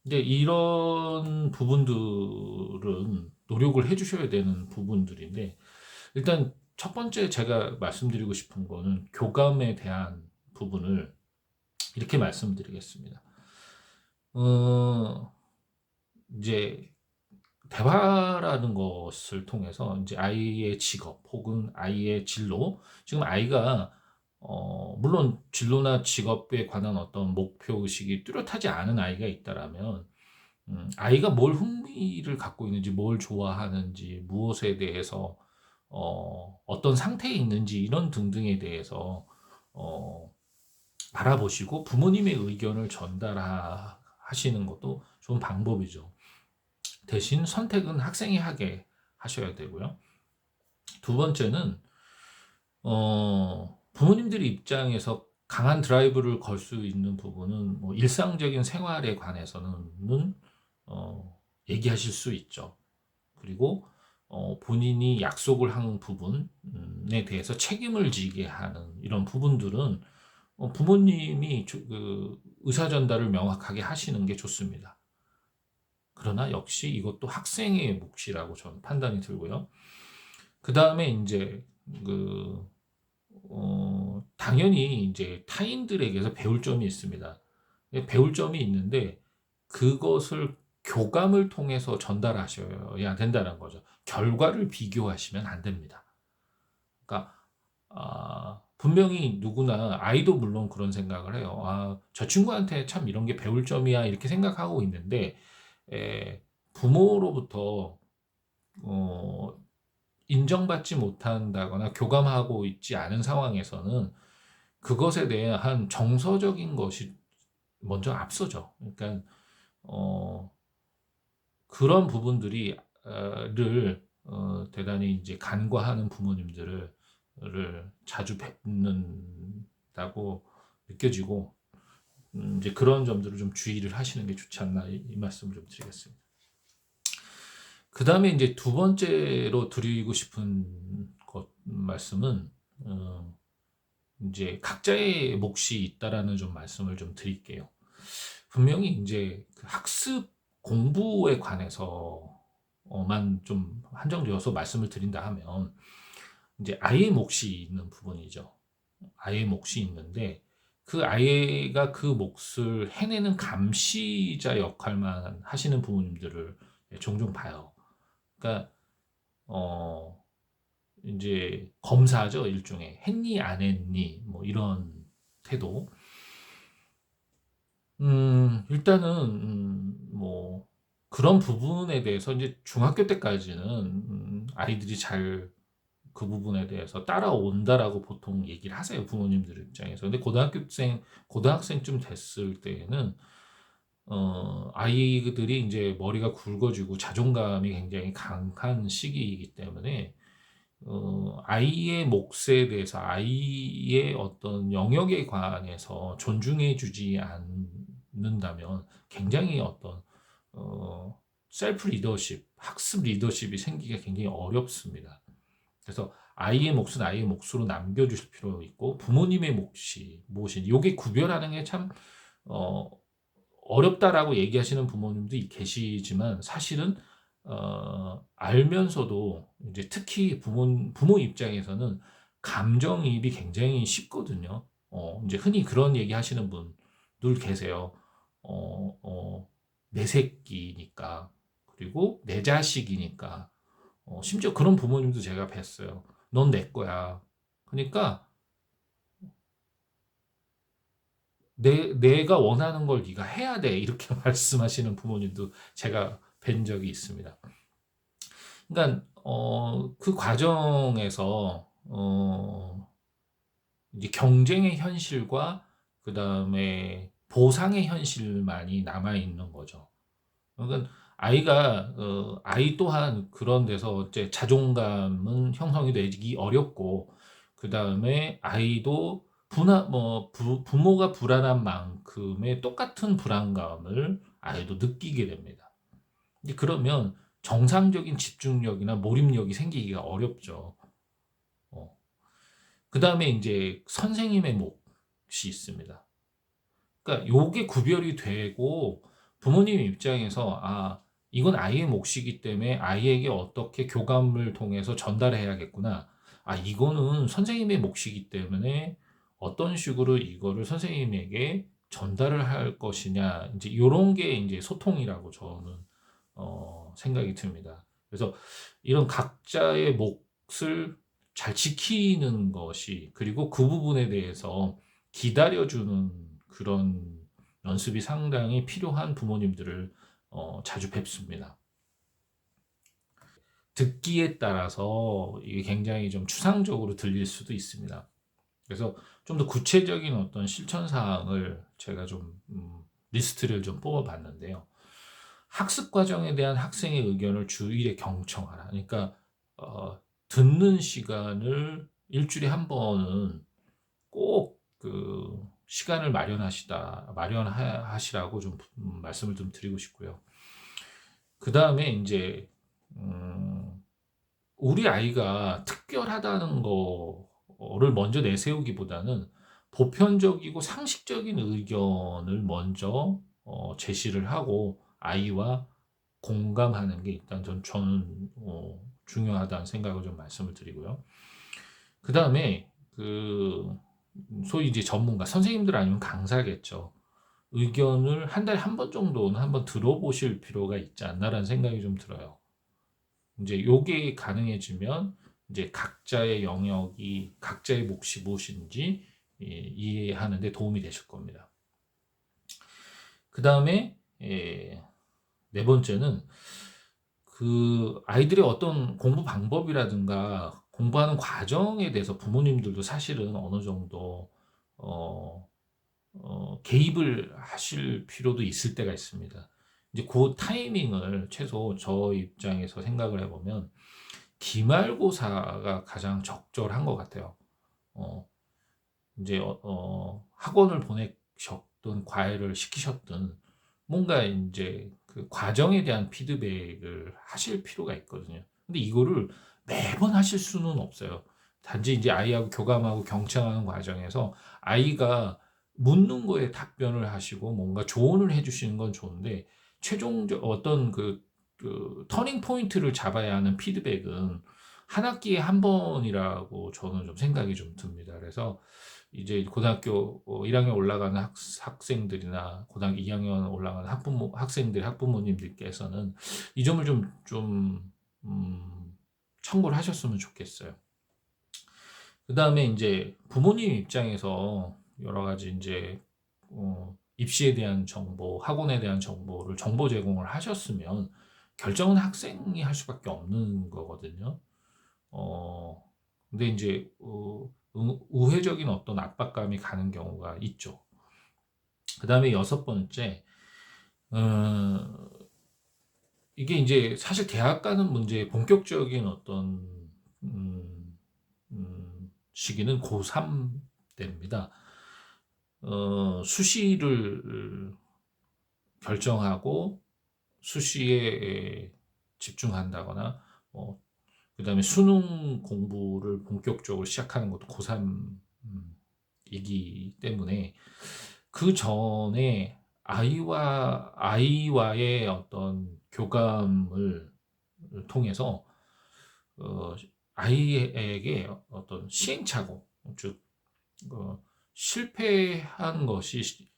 근데 이런 부분들은 노력을 해 주셔야 되는 부분들인데, 일단 첫 번째 제가 말씀드리고 싶은 거는 교감에 대한 부분을 이렇게 말씀드리겠습니다. 어 이제 대화라는 것을 통해서 이제 아이의 직업 혹은 아이의 진로, 지금 아이가 물론 진로나 직업에 관한 어떤 목표 의식이 뚜렷하지 않은 아이가 있다라면, 아이가 뭘 흥미를 갖고 있는지, 뭘 좋아하는지, 무엇에 대해서 어떤 상태에 있는지, 이런 등등에 대해서 어 알아보시고 부모님의 의견을 전달하시는 것도 좋은 방법이죠. 대신 선택은 학생이 하게 하셔야 되고요. 두 번째는 부모님들 입장에서 강한 드라이브를 걸 수 있는 부분은 뭐 일상적인 생활에 관해서는 얘기하실 수 있죠. 그리고 본인이 약속을 한 부분에 대해서 책임을 지게 하는 이런 부분들은 부모님이 그 의사 전달을 명확하게 하시는 게 좋습니다. 그러나 역시 이것도 학생의 몫이라고 저는 판단이 들고요. 그다음에 인제 그 당연히 인제 타인들에게서 배울 점이 있습니다. 예, 배울 점이 있는데 그것을 교감을 통해서 전달하셔야 된다는 거죠. 결과를 비교하시면 안 됩니다. 그러니까 분명히 누구나, 아이도 물론 그런 생각을 해요. '아, 저 친구한테 참 이런 게 배울 점이야.' 이렇게 생각하고 있는데, 에 부모로부터 어 인정받지 못한다거나 교감하고 있지 않은 상황에서는 그것에 대한 정서적인 것이 먼저 앞서죠. 그러니까 어 그런 부분들이 를 대단히 이제 간과하는 부모님들을 자주 뵙는다고 느껴지고, 이제 그런 점들을 좀 주의를 하시는 게 좋지 않나, 이 말씀을 좀 드리겠습니다. 그다음에 이제 두 번째로 드리고 싶은 말씀은 어 제 각자의 몫이 있다라는 좀 말씀을 좀 드릴게요. 분명히 이제 그 학습 공부에 관해서 만 좀 한정지어서 말씀을 드린다 하면, 이제 아이의 몫이 있는 부분이죠. 아이의 몫이 있는데 그 아이가 그 몫을 해내는 감시자 역할만 하시는 부모님들을 종종 봐요. 그러니까 어 인제 검사죠, 일종의. "했니 안 했니?" 뭐 이런 태도. 일단은 뭐 그런 부분에 대해서 인제 중학교 때까지는 아이들이 잘 그 부분에 대해서 따라온다라고 보통 얘기를 하세요, 부모님들 입장에서. 근데 고등학생쯤 됐을 때에는 아이들이 인제 머리가 굵어지고 자존감이 굉장히 강한 시기이기 때문에 아이의 몫에 대해서, 아이의 어떤 영역에 관해서 존중해 주지 않는다면 굉장히 어떤 어 셀프 리더십, 학습 리더십이 생기기가 굉장히 어렵습니다. 그래서 아이의 몫은 아이의 몫으로 남겨 주실 필요 있고, 부모님의 몫이 무엇인지 요게 구별하는 게 참 어 어렵다라고 얘기하시는 부모님도 계시지만, 사실은 알면서도 이제 특히 부모 입장에서는 감정이입이 굉장히 쉽거든요. 인제 흔히 그런 얘기하시는 분들 계세요. 어 어 "내 새끼니까." 그리고 "내 자식이니까." 심지어 그런 부모님도 제가 뵀어요. "넌 내 거야. 그니까 내가 원하는 걸 네가 해야 돼." 이렇게 말씀하시는 부모님도 제가 뵌 적이 있습니다. 그러니까 그 과정에서 이제 경쟁의 현실과 그다음에 보상의 현실만이 남아 있는 거죠. 그러니까 아이 또한 그런 데서 이제 자존감은 형성이 되기 어렵고, 그다음에 아이도 부모가 불안한 만큼의 똑같은 불안감을 아이도 느끼게 됩니다. 이제 그러면 정상적인 집중력이나 몰입력이 생기기가 어렵죠. 어. 그다음에 인제 선생님의 몫이 있습니다. 그러니까 요게 구별이 되고 부모님 입장에서 이건 아이의 몫이기 때문에 아이에게 어떻게 교감을 통해서 전달해야겠구나. 이거는 선생님의 몫이기 때문에 어떤 식으로 이거를 선생님에게 전달을 할 것이냐. 이제 요런 게 이제 소통이라고 저는 생각이 듭니다. 그래서 이런 각자의 몫을 잘 지키는 것이, 그리고 그 부분에 대해서 기다려주는 그런 연습이 상당히 필요한 부모님들을 자주 뵙습니다. 듣기에 따라서 이게 굉장히 좀 추상적으로 들릴 수도 있습니다. 그래서 좀 더 구체적인 어떤 실천 사항을 제가 좀 리스트를 좀 뽑아봤는데요. 학습 과정에 대한 학생의 의견을 주일에 경청하라. 그러니까 듣는 시간을 일주일에 한 번은 꼭 그 시간을 마련하시라고 좀 말씀을 좀 드리고 싶고요. 그 다음에 이제 우리 아이가 특별하다는 거를 먼저 내세우기보다는 보편적이고 상식적인 의견을 먼저 제시를 하고 아이와 공감하는 게 일단 저는 중요하다는 생각을 좀 말씀을 드리고요. 그 다음에 소위 이제 전문가, 선생님들 아니면 강사겠죠. 의견을 한 달에 한 번 정도는 한번 들어보실 필요가 있지 않나라는 생각이 좀 들어요. 이제 요게 가능해지면 이제 각자의 영역이, 각자의 몫이 무엇인지 이해하는 데 도움이 되실 겁니다. 그 다음에 네 번째는 그 아이들의 어떤 공부 방법이라든가 공부하는 과정에 대해서 부모님들도 사실은 어느 정도 개입을 하실 필요도 있을 때가 있습니다. 이제 그 타이밍을 최소 저 입장에서 생각을 해보면 기말고사가 가장 적절한 것 같아요. 어, 이제 학원을 보내셨든 과외를 시키셨든 뭔가 이제 그 과정에 대한 피드백을 하실 필요가 있거든요. 근데 이거를 매번 하실 수는 없어요. 단지 이제 아이하고 교감하고 경청하는 과정에서 아이가 묻는 거에 답변을 하시고 뭔가 조언을 해주시는 건 좋은데, 최종적 어떤 그 터닝 포인트를 잡아야 하는 피드백은 한 학기에 한 번이라고 저는 좀 생각이 좀 듭니다. 그래서 이제 고등학교 1학년 올라가는 학생들이나 고등학교 2학년 올라가는 학부모님들께서는 이 점을 참고를 하셨으면 좋겠어요. 그 다음에 이제 부모님 입장에서 여러 가지 이제 입시에 대한 정보, 학원에 대한 정보 제공을 하셨으면 결정은 학생이 할 수밖에 없는 거거든요. 근데 이제 우회적인 어떤 압박감이 가는 경우가 있죠. 그 다음에 여섯 번째, 어, 이게 이제 사실 대학 가는 문제의 본격적인 어떤 시기는 고3 때입니다. 수시를 결정하고 수시에 집중한다거나 그 다음에 수능 공부를 본격적으로 시작하는 것도 고3이기 때문에 그 전에 아이와의 어떤 교감을 통해서 아이에게 어떤 시행착오, 즉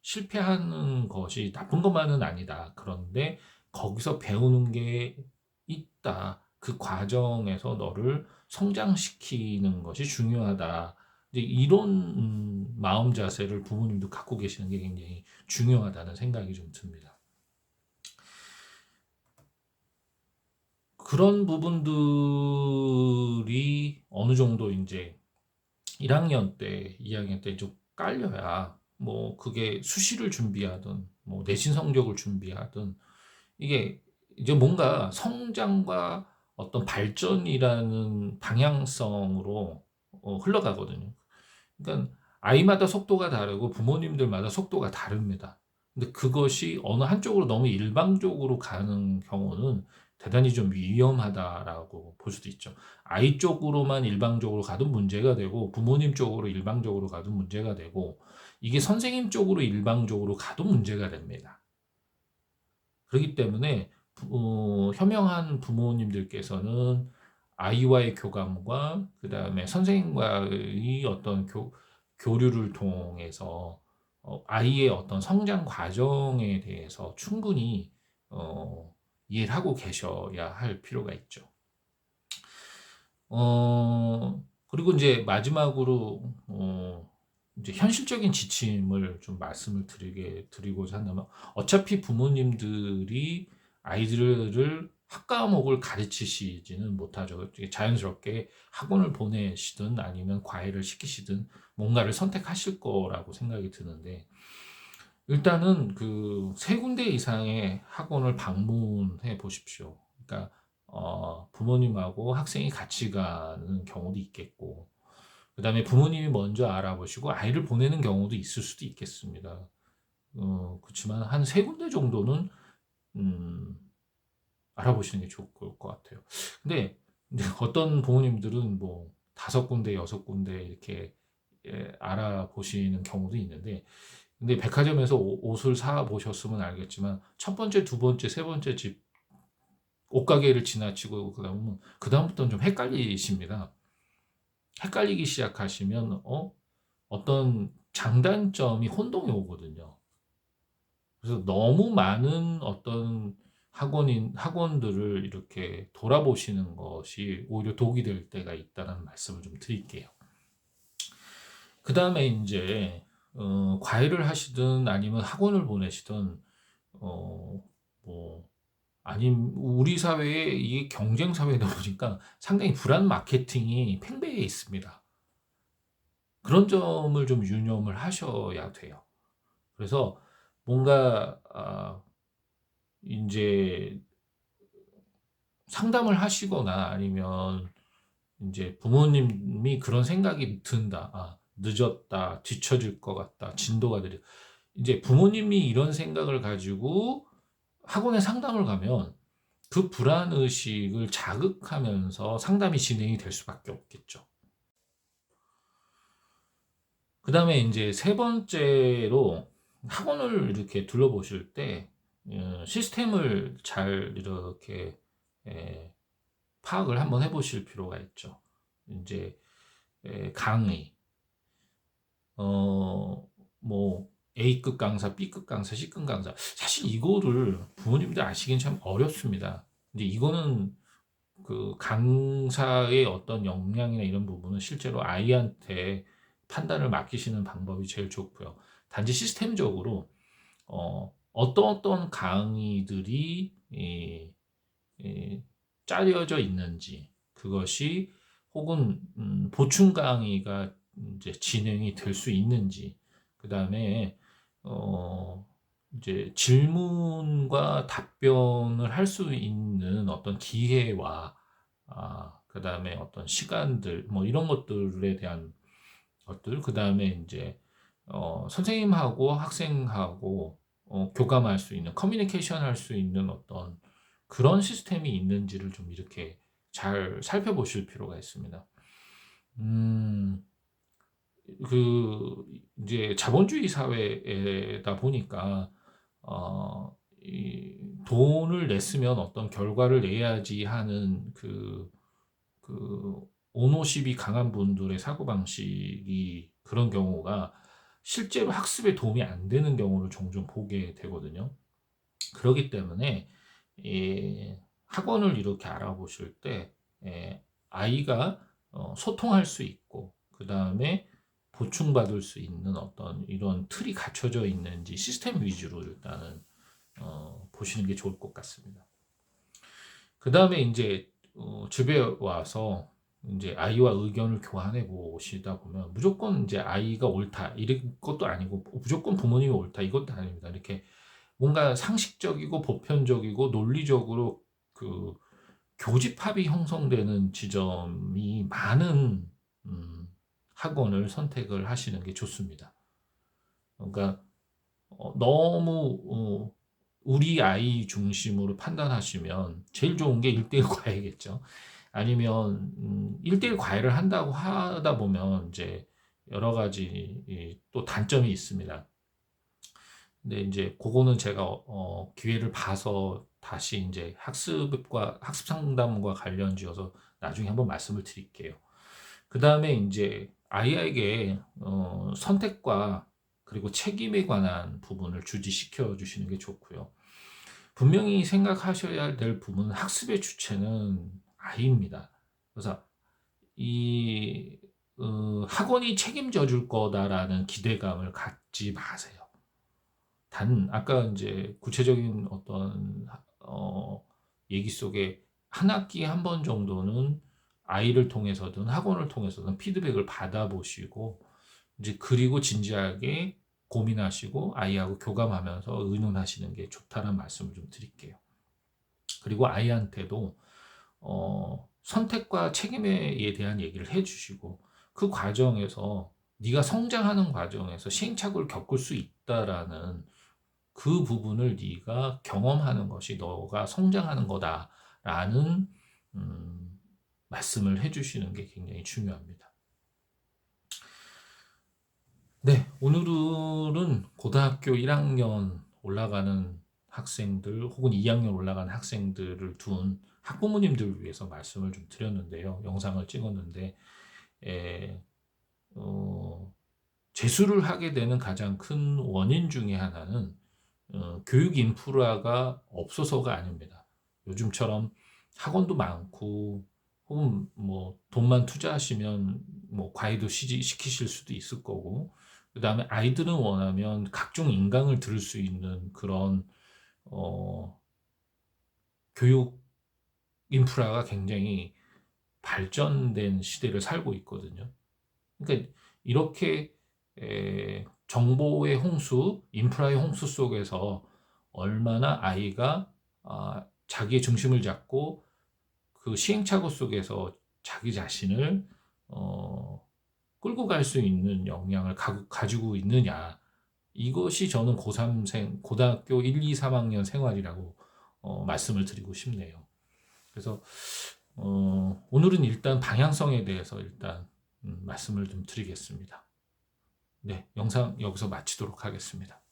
실패하는 것이 나쁜 것만은 아니다. 그런데 거기서 배우는 게 있다. 그 과정에서 너를 성장시키는 것이 중요하다. 이제 이런 마음 자세를 부모님도 갖고 계시는 게 굉장히 중요하다는 생각이 좀 듭니다. 그런 부분들이 어느 정도 이제 1학년 때, 2학년 때 좀 깔려야 뭐 그게 수시를 준비하든 뭐 내신 성적을 준비하든 이게 이제 뭔가 성장과 어떤 발전이라는 방향성으로 흘러가거든요. 그러니까 아이마다 속도가 다르고 부모님들마다 속도가 다릅니다. 근데 그것이 어느 한쪽으로 너무 일방적으로 가는 경우는 대단히 좀 위험하다라고 볼 수도 있죠. 아이 쪽으로만 일방적으로 가도 문제가 되고 부모님 쪽으로 일방적으로 가도 문제가 되고 이게 선생님 쪽으로 일방적으로 가도 문제가 됩니다. 그렇기 때문에 현명한 부모님들께서는 아이와의 교감과 그다음에 선생님과의 어떤 교류를 통해서 아이의 어떤 성장 과정에 대해서 충분히 이해를 하고 계셔야 할 필요가 있죠. 그리고 이제 마지막으로 이제 현실적인 지침을 좀 말씀을 드리고자 한다면, 어차피 부모님들이 아이들을 학과목을 가르치시지는 못하죠. 자연스럽게 학원을 보내시든 아니면 과외를 시키시든 뭔가를 선택하실 거라고 생각이 드는데, 일단은 그 세 군데 이상의 학원을 방문해 보십시오. 그러니까 부모님하고 학생이 같이 가는 경우도 있겠고, 그다음에 부모님이 먼저 알아보시고 아이를 보내는 경우도 있을 수도 있겠습니다. 그렇지만 한 세 군데 정도는 음, 알아보시는 게 좋을 것 같아요. 근데 이제 어떤 부모님들은 뭐 다섯 군데, 여섯 군데 이렇게 알아보시는 경우도 있는데, 근데 백화점에서 옷을 사 보셨으면 알겠지만 첫 번째, 두 번째, 세 번째 집 옷가게를 지나치고 그다음부터는 좀 헷갈리십니다. 헷갈리기 시작하시면 어떤 장단점이 혼동이 오거든요. 그래서 너무 많은 어떤 학원들을 이렇게 돌아보시는 것이 오히려 독이 될 때가 있다는 말씀을 좀 드릴게요. 그 다음에 이제 과외를 하시든 아니면 학원을 보내시든 뭐 아님 우리 사회에 이게 경쟁 사회다 보니까 상당히 불안 마케팅이 팽배해 있습니다. 그런 점을 좀 유념을 하셔야 돼요. 그래서 뭔가 인제 상담을 하시거나 아니면 인제 부모님이 그런 생각이 든다. '아 늦었다. 뒤처질 것 같다. 진도가 느려.' 인제 부모님이 이런 생각을 가지고 학원에 상담을 가면 그 불안 의식을 자극하면서 상담이 진행이 될 수밖에 없겠죠. 그다음에 인제 세 번째로 학원을 이렇게 둘러보실 때 시스템을 잘 이렇게 예 파악을 한번 해 보실 필요가 있죠. 인제 강의 어 뭐 A급 강사, B급 강사, C급 강사, 사실 이거를 부모님들 아시기는 참 어렵습니다. 근데 이거는 그 강사의 어떤 역량이나 이런 부분은 실제로 아이한테 판단을 맡기시는 방법이 제일 좋고요. 단지 시스템적으로 어떤 강의들이 짜여져 있는지, 그것이 혹은 보충 강의가 이제 진행이 될 수 있는지, 그다음에 어 이제 질문과 답변을 할 수 있는 어떤 기회와 그다음에 어떤 시간들 뭐 이런 것들에 대한 것들, 그다음에 인제 선생님하고 학생하고 교감할 수 있는, 커뮤니케이션 할 수 있는 어떤 그런 시스템이 있는지를 좀 이렇게 잘 살펴보실 필요가 있습니다. 음 그 이제 자본주의 사회다 보니까 이 '돈을 냈으면 어떤 결과를 내야지.' 하는 그 오너십이 강한 분들의 사고방식이, 그런 경우가 실제로 학습에 도움이 안 되는 경우를 종종 보게 되거든요. 그러기 때문에 학원을 이렇게 알아보실 때 아이가 소통할 수 있고, 그다음에 보충받을 수 있는 어떤 이런 틀이 갖춰져 있는지 시스템 위주로 일단은 보시는 게 좋을 것 같습니다. 그다음에 인제 집에 와서 인제 아이와 의견을 교환해 보시다 보면, 무조건 인제 '아이가 옳다.' 이런 것도 아니고 '무조건 부모님이 옳다.' 이것도 아닙니다. 이렇게 뭔가 상식적이고 보편적이고 논리적으로 그 교집합이 형성되는 지점이 많은 학원을 선택을 하시는 게 좋습니다. 그러니까 너무 우리 아이 중심으로 판단하시면 제일 좋은 게 1:1 과외겠죠. 아니면 1:1 과외를 한다고 하다 보면 이제 여러 가지 또 단점이 있습니다. 근데 이제 그거는 제가 기회를 봐서 다시 이제 학습 상담과 관련지어서 나중에 한번 말씀을 드릴게요. 그다음에 이제 아이에게 선택과 그리고 책임에 관한 부분을 주지시켜 주시는 게 좋고요. 분명히 생각하셔야 될 부분은 학습의 주체는 아이입니다. 그래서 이 학원이 책임져 줄 거다라는 기대감을 갖지 마세요. 단 아까 인제 구체적인 어떤 얘기 속에 한 학기에 한 번 정도는 아이를 통해서든 학원을 통해서든 피드백을 받아 보시고 이제 그리고 진지하게 고민하시고 아이하고 교감하면서 의논하시는 게 좋다는 말씀을 좀 드릴게요. 그리고 아이한테도 선택과 책임에 대한 얘기를 해 주시고 그 과정에서 "네가 성장하는 과정에서 시행착오를 겪을 수 있다."라는 그 부분을 네가 경험하는 것이 너가 성장하는 거다라는 음, 말씀을 해주시는 게 굉장히 중요합니다. 네, 오늘은 고등학교 1학년 올라가는 학생들 혹은 2학년 올라가는 학생들을 둔 학부모님들을 위해서 말씀을 좀 드렸는데요. 영상을 찍었는데 에, 어, 재수를 하게 되는 가장 큰 원인 중에 하나는 교육 인프라가 없어서가 아닙니다. 요즘처럼 학원도 많고 혹은 뭐 돈만 투자하시면 뭐 과외도 시키실 수도 있을 거고 그다음에 아이들은 원하면 각종 인강을 들을 수 있는 그런 어, 교육 인프라가 굉장히 발전된 시대를 살고 있거든요. 그러니까 이렇게 정보의 홍수, 인프라의 홍수 속에서 얼마나 아이가 자기의 중심을 잡고 그 시행착오 속에서 자기 자신을 어, 끌고 갈 수 있는 역량을 가지고 있느냐. 이것이 저는 고3생, 고등학교 1, 2, 3학년 생활이라고 말씀을 드리고 싶네요. 그래서 오늘은 일단 방향성에 대해서 일단 말씀을 좀 드리겠습니다. 네, 영상 여기서 마치도록 하겠습니다.